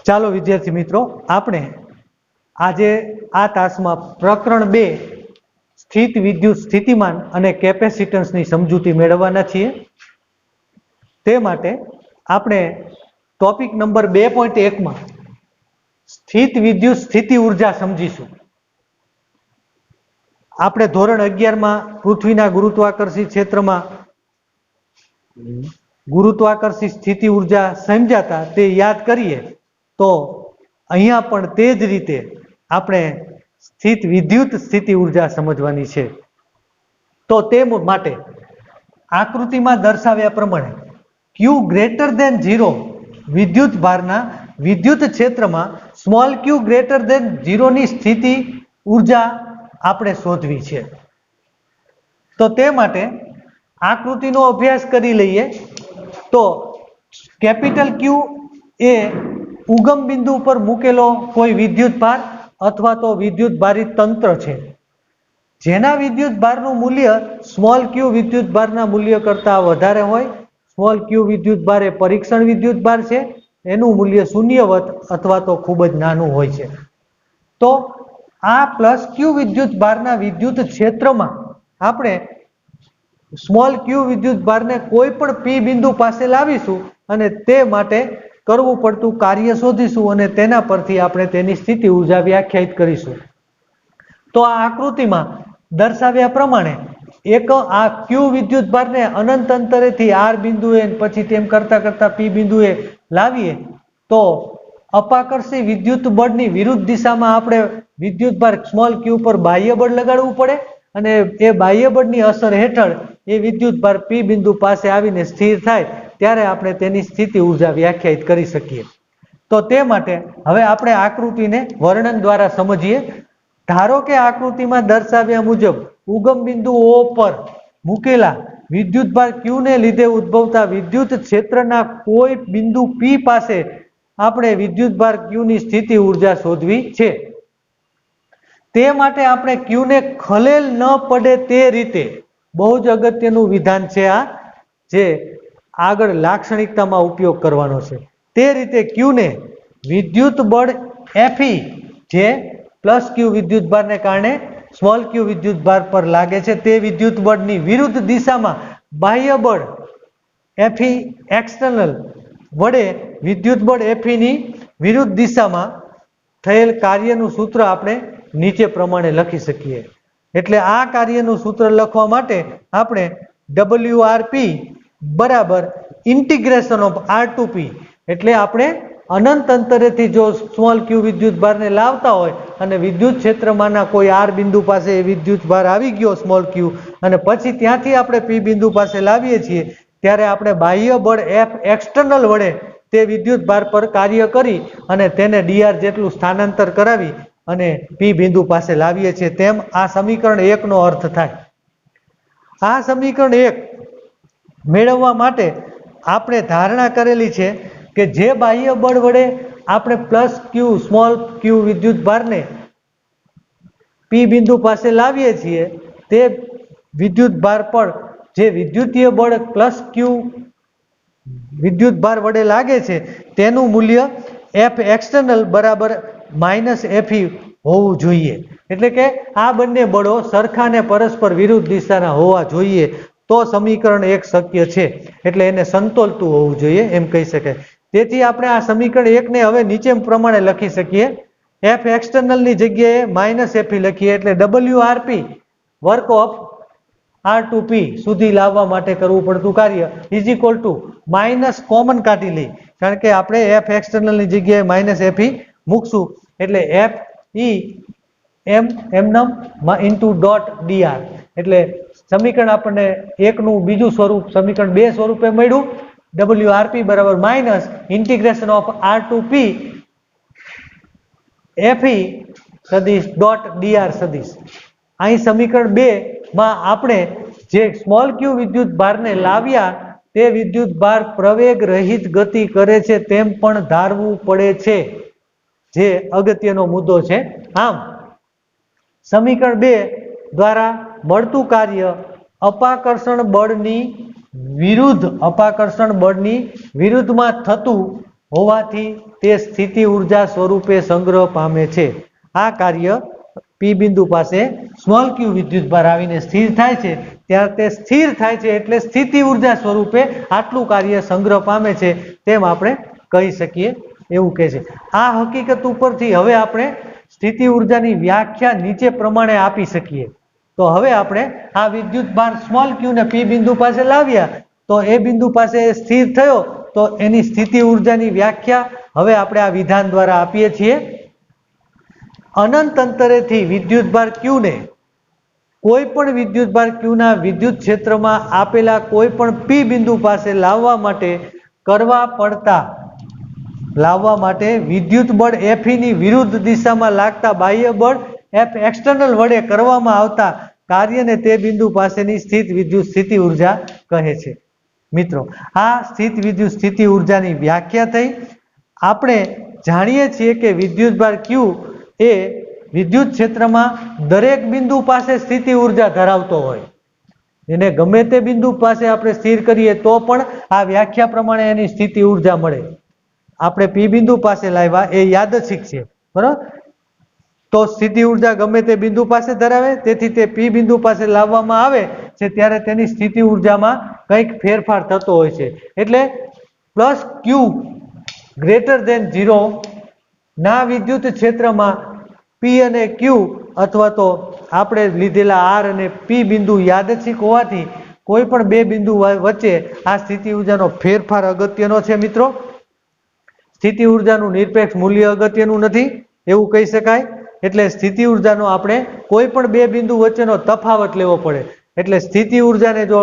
ચાલો વિદ્યાર્થી મિત્રો, આપણે આજે આ તાસમાં પ્રકરણ 2 સ્થિત વિદ્યુત સ્થિતિમાન અને કેપેસિટન્સની સમજૂતી મેળવવાના છીએ। તે માટે આપણે ટોપિક નંબર 2.1 માં સ્થિત વિદ્યુત સ્થિતિ ઉર્જા સમજીશું। આપણે ધોરણ 11 માં પૃથ્વીના ગુરુત્વાકર્ષી ક્ષેત્રમાં ગુરુત્વાકર્ષી સ્થિતિ ઉર્જા સમજ્યા હતા, તે યાદ કરીએ તો અહીંયા પણ તે જ રીતે આપણે સ્થિત વિદ્યુત સ્થિતિ ઉર્જા સમજવાની છે। તો તે માટે આકૃતિમાં દર્શાવ્યા પ્રમાણે Q ગ્રેટર ધેન 0 વિદ્યુત ભારના વિદ્યુત ક્ષેત્રમાં સ્મોલ q ગ્રેટર ધેન 0 ની સ્થિતિ ઉર્જા આપણે શોધવી છે। તો તે માટે આકૃતિનો અભ્યાસ કરી લઈએ તો કેપિટલ Q એ ઉગમ બિંદુ પર મૂકેલો કોઈ વિદ્યુત ભાર અથવા તો વિદ્યુત ભારિત તંત્ર છે, જેના વિદ્યુત ભારનું મૂલ્ય સ્મોલ q વિદ્યુત ભારના મૂલ્ય કરતા વધારે હોય। સ્મોલ q વિદ્યુત ભાર એ પરીક્ષણ વિદ્યુત ભાર છે, એનું મૂલ્ય શૂન્યવત અથવા તો ખૂબ જ નાનું હોય છે। તો આ પ્લસ q વિદ્યુત ભારના વિદ્યુત ક્ષેત્રમાં આપણે સ્મોલ q વિદ્યુત ભારને કોઈ પણ p બિંદુ પાસે લાવીશું અને તે માટે કરવું પડતું કાર્ય શોધીશું અને તેના પરથી આપણે તેની સ્થિતિ ઉર્જા વ્યાખ્યાયિત કરીશું। તો આ આકૃતિમાં દર્શાવ્યા પ્રમાણે એક આ q વિદ્યુત ભારને અનંત અંતરેથી r બિંદુએ પછી તેમ કરતા કરતા p બિંદુએ લાવીએ તો અપાકર્ષી વિદ્યુત બળની વિરુદ્ધ દિશામાં આપણે વિદ્યુત ભાર સ્મોલ q પર બાહ્ય બળ લગાડવું પડે અને એ બાહ્ય બળની અસર હેઠળ એ વિદ્યુત ભાર p બિંદુ પાસે આવીને સ્થિર થાય ત્યારે આપણે તેની સ્થિતિ ઉર્જા વ્યાખ્યાયિત કરી શકીએ। તો તે માટે હવે આપણે આકૃતિને વર્ણન દ્વારા સમજીએ। ધારો કે આકૃતિમાં દર્શાવ્યા મુજબ ઉગમ બિંદુ O પર મૂકેલા વિદ્યુત ભાર Q ને લીધે ઉદ્ભવતા વિદ્યુત ક્ષેત્રના કોઈ બિંદુ P પાસે આપણે વિદ્યુત ભાર Q ની સ્થિતિ ઉર્જા શોધવી છે। તે માટે આપણે Q ને ખલેલ ન પડે તે રીતે બહુ જ અગત્યનું વિધાન છે આ, જે આગળ લાક્ષણિકતામાં ઉપયોગ કરવાનો છે। તે રીતે Q ને વિદ્યુત બળ Fe જે પ્લસ Q વિદ્યુત ભારને કારણે સ્મોલ q વિદ્યુત ભાર પર લાગે છે, તે વિદ્યુત બળની વિરુદ્ધ દિશામાં બાહ્ય બળ Fe એક્સટર્નલ વડે વિદ્યુત બળ Fe ની વિરુદ્ધ દિશામાં થયેલ કાર્યનું સૂત્ર આપણે નીચે પ્રમાણે લખી શકીએ। એટલે આ કાર્યનું સૂત્ર લખવા માટે આપણે WRP બરાબર integration of R to P, એટલે આપણે અનંત અંતરેથી જો સ્મોલ q વિદ્યુત ભારને લાવતા હોય અને વિદ્યુત ક્ષેત્રમાંના કોઈ r બિંદુ પાસે વિદ્યુત ભાર આવી ગયો સ્મોલ q અને પછી ત્યાંથી આપણે p બિંદુ પાસે લાવીએ છીએ ત્યારે આપણે બાહ્ય બળ F એક્સટર્નલ વડે તે વિદ્યુત ભાર પર કાર્ય કરી અને તેને dr જેટલું સ્થાનાંતર કરાવી અને p બિંદુ પાસે લાવીએ છીએ। તેમ આ સમીકરણ 1 નો અર્થ થાય। આ સમીકરણ 1 મેળવવા માટે આપણે ધારણા કરેલી છે કે જે બાહ્ય બળ વડે આપણે પ્લસ q સ્મોલ q વિદ્યુત ભારને p બિંદુ પાસે લાવીએ છીએ તે વિદ્યુત ભાર પર જે વિદ્યુતીય બળ પ્લસ q વિદ્યુત ભાર વડે લાગે છે તેનું મૂલ્ય F એક્સટર્નલ બરાબર માઇનસ Fe હોવું જોઈએ। એટલે કે આ બંને બળો સરખા ને પરસ્પર વિરુદ્ધ દિશાના હોવા જોઈએ તો સમીકરણ 1 શક્ય છે, એટલે એને સંતોલતું હોવું જોઈએ એમ કહી શકાય। તેથી આપણે આ સમીકરણ 1 ને હવે નીચે પ્રમાણે લખી શકીએ। F એક્સટર્નલ ની જગ્યાએ માઇનસ Fe લખીએ એટલે WRP work of R to P સુધી લાવવા માટે કરવું પડતું કાર્ય is equal two minus common કાઢી લઈ, કારણ કે આપણે F એક્સટર્નલ ની જગ્યાએ માઇનસ Fe મૂકશું એટલે Fe એમનમ ઇન્ટુ ડોટ dr, એટલે સમીકરણ આપણને 1 નું બીજું સ્વરૂપ સમીકરણ 2 સ્વરૂપે મળ્યું। WRP બરાબર minus integration of R to P Fe સદિશ ડોટ dr સદિશ। અહીં સમીકરણ 2 માં આપણે જે સ્મોલ q વિદ્યુત ભારને લાવ્યા તે વિદ્યુત ભાર પ્રવેગ રહિત ગતિ કરે છે તેમ પણ ધારવું પડે છે, જે અગત્યનો મુદ્દો છે। આમ સમીકરણ 2 દ્વારા મળતું કાર્ય અપાકર્ષણ બળની વિરુદ્ધમાં થતું હોવાથી તે સ્થિતિ ઉર્જા સ્વરૂપે સંગ્રહ પામે છે. આ કાર્ય પી બિંદુ પાસે સ્મોલ ક્યુ વિદ્યુતભાર આવીને સ્થિર થાય છે ત્યારે તે સ્થિર થાય છે એટલે સ્થિતિ ઉર્જા સ્વરૂપે આટલું કાર્ય સંગ્રહ પામે છે તેમ આપણે કહી શકીએ એવું કહે છે. આ હકીકત ઉપરથી હવે આપણે સ્થિતિ ઉર્જાની વ્યાખ્યા નીચે પ્રમાણે આપી શકીએ. તો હવે આપણે આ વિદ્યુતભાર સ્મોલ ક્યુ ને પી બિંદુ પાસે લાવ્યા તો એ બિંદુ પાસે સ્થિર થયો તો એની સ્થિતિ ઉર્જાની વ્યાખ્યા હવે આપણે આ વિધાન દ્વારા આપીએ છીએ. અનંત અંતરેથી વિદ્યુતભાર ક્યુ ને કોઈ પણ વિદ્યુતભાર ક્યુના વિદ્યુત ક્ષેત્રમાં આપેલા કોઈ પણ પી બિંદુ પાસે લાવવા માટે વિદ્યુત બળ Fe ની વિરુદ્ધ દિશામાં લાગતા બાહ્ય બળ F એક્સટર્નલ વડે કરવામાં આવતા કાર્યને તે બિંદુ પાસેની સ્થિત વિદ્યુત સ્થિતિ ઉર્જા કહે છે. મિત્રો, આ સ્થિત વિદ્યુત સ્થિતિ ઉર્જાની વ્યાખ્યા થઈ. આપણે જાણીએ છીએ કે વિદ્યુતભાર ક્યુ એ વિદ્યુત ક્ષેત્રમાં દરેક બિંદુ પાસે સ્થિતિ ઉર્જા ધરાવતો હોય. એને ગમે તે બિંદુ પાસે આપણે સ્થિર કરીએ તો પણ આ વ્યાખ્યા પ્રમાણે એની સ્થિતિ ઉર્જા મળે. આપણે પી બિંદુ પાસે લાવ્યા એ યાદચ્છિક છે, બરાબર? તો સ્થિતિ ઉર્જા ગમે તે બિંદુ પાસે ધરાવે, તેથી તે પી બિંદુ પાસે લાવવામાં આવે છે ત્યારે તેની સ્થિતિ ઉર્જામાં કંઈક ફેરફાર થતો હોય છે. એટલે પ્લસ ક્યુ ગ્રેટર ધેન 0 ના વિદ્યુત ક્ષેત્રમાં પી અને ક્યુ અથવા તો આપણે લીધેલા આર અને પી બિંદુ યાદચ્છિક હોવાથી કોઈ પણ બે બિંદુ વચ્ચે આ સ્થિતિ ઉર્જાનો ફેરફાર અગત્યનો છે. મિત્રો, સ્થિતિ ઉર્જાનું નિરપેક્ષ મૂલ્ય અગત્યનું નથી એવું કહી શકાય. એટલે સ્થિતિ ઉર્જાનો આપણે કોઈ પણ બે બિંદુ વચ્ચેનો તફાવત લેવો પડે. એટલે સ્થિતિ ઉર્જાને જો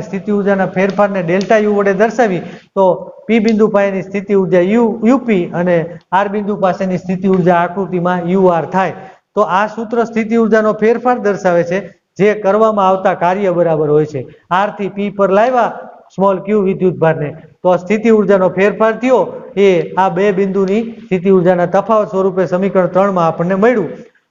સ્થિતિ ઉર્જાના ફેરફારને ડેલ્ટા યુ વડે દર્શાવી તો પી બિંદુ પાસેની સ્થિતિ ઉર્જા યુપી અને આર બિંદુ પાસેની સ્થિતિ ઉર્જા આકૃતિમાં યુઆર થાય. તો આ સૂત્ર સ્થિતિ ઉર્જાનો ફેરફાર દર્શાવે છે જે કરવામાં આવતા કાર્ય બરાબર હોય છે. આર થી પી પર લાવ્યા સ્મોલ ક્યુ વિદ્યુતભારને તો સ્થિતિ ઉર્જાનો ફેરફાર થયો એ આ બે બિંદુની સ્થિતિ ઉર્જાના તફાવત સ્વરૂપે સમીકરણ 3 માં આપણને મળ્યું.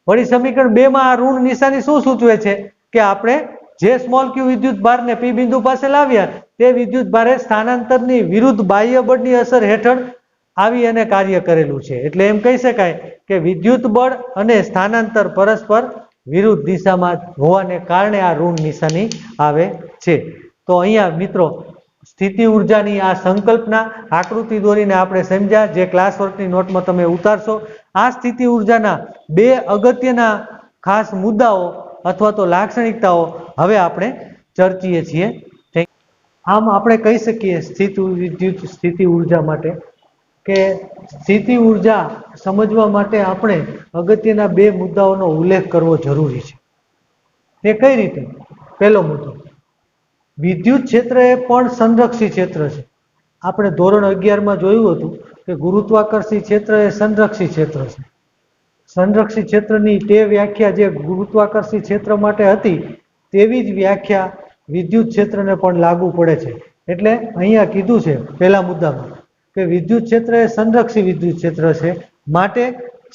વળી સમીકરણ 2 માં આ ઋણ નિશાની શું સૂચવે છે કે આપણે જે સ્મોલ ક્યુ વિદ્યુતભારને પી બિંદુ પાસે લાવ્યા તે વિદ્યુતભારે સ્થાનાંતરની વિરુદ્ધ બાહ્ય બળની અસર હેઠળ આવી અને કાર્ય કરેલું છે. એટલે એમ કહી શકાય કે વિદ્યુત બળ અને સ્થાનાંતર પરસ્પર વિરુદ્ધ દિશામાં હોવાને કારણે આ ઋણ નિશાની આવે છે. તો અહીંયા મિત્રો સ્થિતિ ઉર્જાની આ સંકલ્પના આકૃતિ દોરીને આપણે સમજ્યા, જે ક્લાસ વર્કની નોટમાં તમે ઉતારશો. આ સ્થિતિ ઉર્જાના બે અગત્યના ખાસ મુદ્દાઓ અથવા તો લાક્ષણિકતાઓ હવે આપણે ચર્ચીએ છીએ. આમ આપણે કહી શકીએ સ્થિત વિદ્યુત સ્થિતિ ઉર્જા માટે કે સ્થિતિ ઉર્જા સમજવા માટે આપણે અગત્યના બે મુદ્દાઓનો ઉલ્લેખ કરવો જરૂરી છે. તે કઈ રીતે? પહેલો મુદ્દો, વિદ્યુત ક્ષેત્ર એ પણ સંરક્ષી ક્ષેત્ર છે. આપણે ધોરણ 11માં જોયું હતું કે ગુરુત્વાકર્ષી ક્ષેત્ર એ સંરક્ષી ક્ષેત્ર છે. સંરક્ષી ક્ષેત્રની તે વ્યાખ્યા જે ગુરુત્વાકર્ષી ક્ષેત્ર માટે હતી તેવી જ વ્યાખ્યા વિદ્યુત ક્ષેત્રને પણ લાગુ પડે છે. એટલે અહીંયા કીધું છે પહેલા મુદ્દામાં કે વિદ્યુત ક્ષેત્ર એ સંરક્ષી વિદ્યુત ક્ષેત્ર છે. માટે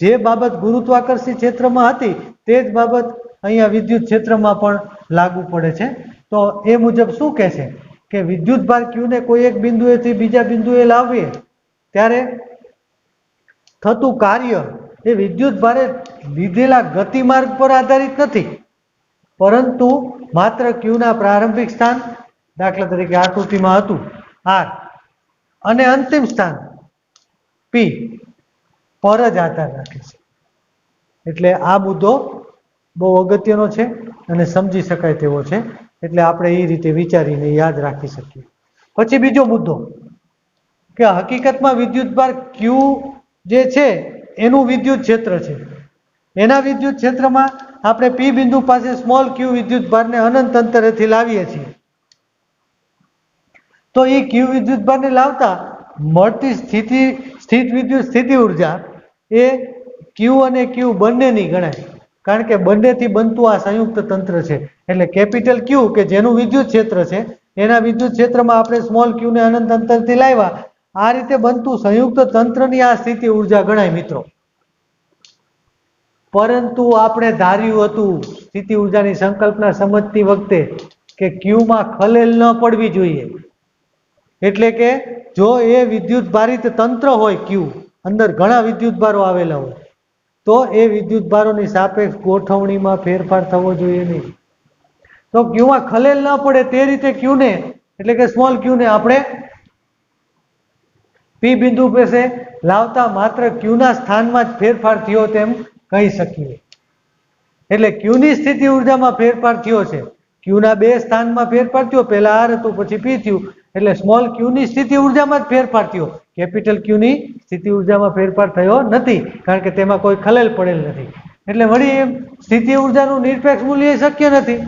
જે બાબત ગુરુત્વાકર્ષી ક્ષેત્રમાં હતી તે જ બાબત અહીંયા વિદ્યુત ક્ષેત્રમાં પણ લાગુ પડે છે. તો એ મુજબ શું કહે છે કે વિદ્યુતભાર ક્યુને કોઈ એક બિંદુએથી બીજા બિંદુએ લાવીએ ત્યારે થતું કાર્ય એ વિદ્યુતભારે લીધેલા ગતિમાર્ગ પર આધારિત નથી, પરંતુ માત્ર ક્યુના પ્રારંભિક સ્થાન, દાખલા તરીકે આકૃતિમાં હતું આર, અને અંતિમ સ્થાન પી પર જ આધાર રાખે છે. એટલે આ મુદ્દો બહુ અગત્યનો છે અને સમજી શકાય તેવો છે. એટલે આપણે એ રીતે વિચારીને યાદ રાખી શકીએ. પછી બીજો મુદ્દો કે હકીકતમાં વિદ્યુતભાર ક્યુ જે છે એનું વિદ્યુત ક્ષેત્ર છે. એના વિદ્યુત ક્ષેત્રમાં આપણે પી બિંદુ પાસે સ્મોલ ક્યુ વિદ્યુતભારને અનંત અંતરેથી લાવીએ છીએ. તો એ ક્યુ વિદ્યુતભારને લાવતા મળતી સ્થિત વિદ્યુત સ્થિતિ ઉર્જા એ ક્યુ અને ક્યુ બંનેની ગણાય. કારણ કે બંનેથી બનતું આ સંયુક્ત તંત્ર છે. એટલે કેપિટલ ક્યુ કે જેનું વિદ્યુત ક્ષેત્ર છે એના વિદ્યુત ક્ષેત્રમાં આપણે સ્મોલ ક્યુ ને અનંત અંતરથી લાવ્યા. આ રીતે બનતું સંયુક્ત તંત્રની આ સ્થિતિ ઉર્જા ગણાય મિત્રો. પરંતુ આપણે ધાર્યું હતું સ્થિતિ ઉર્જાની સંકલ્પના સમજતી વખતે કે ક્યુમાં ખલેલ ન પડવી જોઈએ. એટલે કે જો એ વિદ્યુત ભારિત તંત્ર હોય ક્યુ, અંદર ઘણા વિદ્યુત ભારો આવેલા હોય, તો એ વિદ્યુત ભારોની સાપેક્ષ ગોઠવણીમાં ફેરફાર થવો જોઈએ નહીં. તો ક્યુમાં ખલેલ ન પડે તે રીતે ક્યુને એટલે કે સ્મોલ ક્યુને આપણે પી બિંદુ પાસે લાવતા માત્ર ક્યુના સ્થાનમાં જ ફેરફાર થયો તેમ કહી શકીએ. એટલે ક્યુની સ્થિતિ ઉર્જામાં ફેરફાર થયો છે. ક્યુના બે સ્થાનમાં ફેરફાર થયો, પહેલા આર હતું પછી પી થયું, એટલે સ્મોલ ક્યુની સ્થિતિ ઉર્જામાં જ ફેરફાર થયો. કેપિટલ ક્યુની સ્થિતિ ઉર્જામાં ફેરફાર થયો નથી, કારણ કે તેમાં કોઈ ખલેલ પડેલ નથી. એટલે વળી એમ સ્થિતિ ઉર્જાનું નિરપેક્ષ મૂલ્ય શક્ય નથી.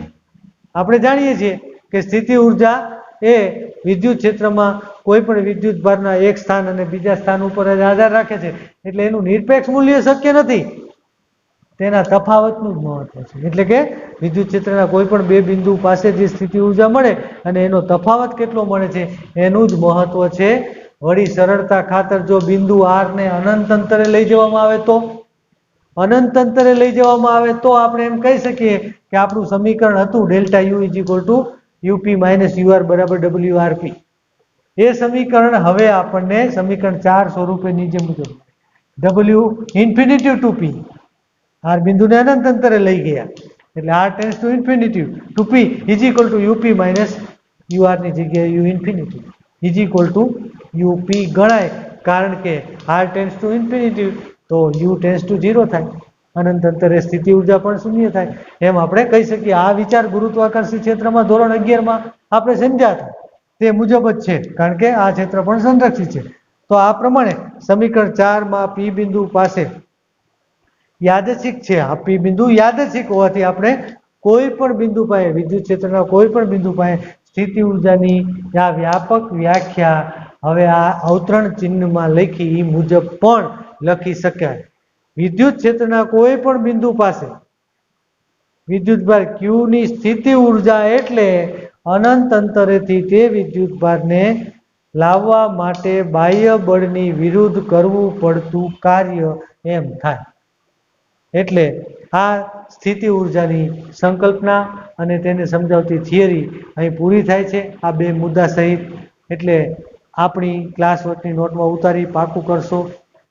આપણે જાણીએ છીએ કે સ્થિતિ ઉર્જા એ વિદ્યુત ક્ષેત્રમાં કોઈ પણ વિદ્યુત ભારના એક સ્થાન અને બીજા સ્થાન ઉપર જ આધાર રાખે છે, એટલે એનું નિરપેક્ષ મૂલ્ય શક્ય નથી. તેના તફાવતનું જ મહત્વ છે. એટલે કે વિદ્યુત ક્ષેત્રના કોઈ પણ બે બિંદુ પાસે જે સ્થિતિ ઉર્જા મળે અને એનો તફાવત કેટલો મળે છે એનું જ મહત્વ છે. વળી સરળતા ખાતર જો બિંદુ આર ને અનંત અંતરે લઈ જવામાં આવે તો આપણે એમ કહી શકીએ કે આપણું સમીકરણ હતું delta U is equal to UP minus UR બરાબર WRP. એ સમીકરણ હવે આપણને સમીકરણ 4 સ્વરૂપે નીચે મુજબ W infinity to P, R બિંદુને અનંત અંતરે લઈ ગયા એટલે R tends to infinity to P is equal to UP minus UR ની જગ્યાએ U infinity is equal to UP ગણાય, કારણ કે આર ટેન્સ ટુ ઇન્ફિનિટી તો યુ ટેન્સ ટુ 0 થાય, અનંત અંતરે સ્થિતિ ઉર્જા પણ શૂન્ય થાય. એમ આપણે કહી શકીએ. આ વિચાર ગુરુત્વાકર્ષી ક્ષેત્રમાં ધોરણ 11માં આપણે સમજ્યા હતા તે મુજબ જ છે, કારણ કે આ ક્ષેત્ર પણ સંરક્ષિત છે. તો આ પ્રમાણે સમીકરણ 4માં પી બિંદુ પાસે યાદચ્છિક છે. આ પી બિંદુ યાદચ્છિક હોવાથી આપણે કોઈ પણ બિંદુ પાસે વિદ્યુત ક્ષેત્રના કોઈ પણ બિંદુ પાસે સ્થિતિ ઉર્જાની આ વ્યાપક વ્યાખ્યા હવે આ અવતરણ ચિહ્નમાં લખી એ મુજબ પણ લખી શકાય. વિદ્યુત ક્ષેત્રના કોઈ પણ બિંદુ પાસે વિદ્યુતભાર Q ની સ્થિતિ ઉર્જા એટલે અનંત અંતરેથી તે વિદ્યુતભારને લાવવા માટે બાહ્ય બળની વિરુદ્ધ કરવું પડતું કાર્ય એમ થાય. એટલે આ સ્થિતિ ઉર્જાની સંકલ્પના અને તેને સમજાવતી થિયરી અહીં પૂરી થાય છે આ બે મુદ્દા સહિત. એટલે આપણી ક્લાસ વર્કની નોટમાં ઉતારી પાકું કરશો.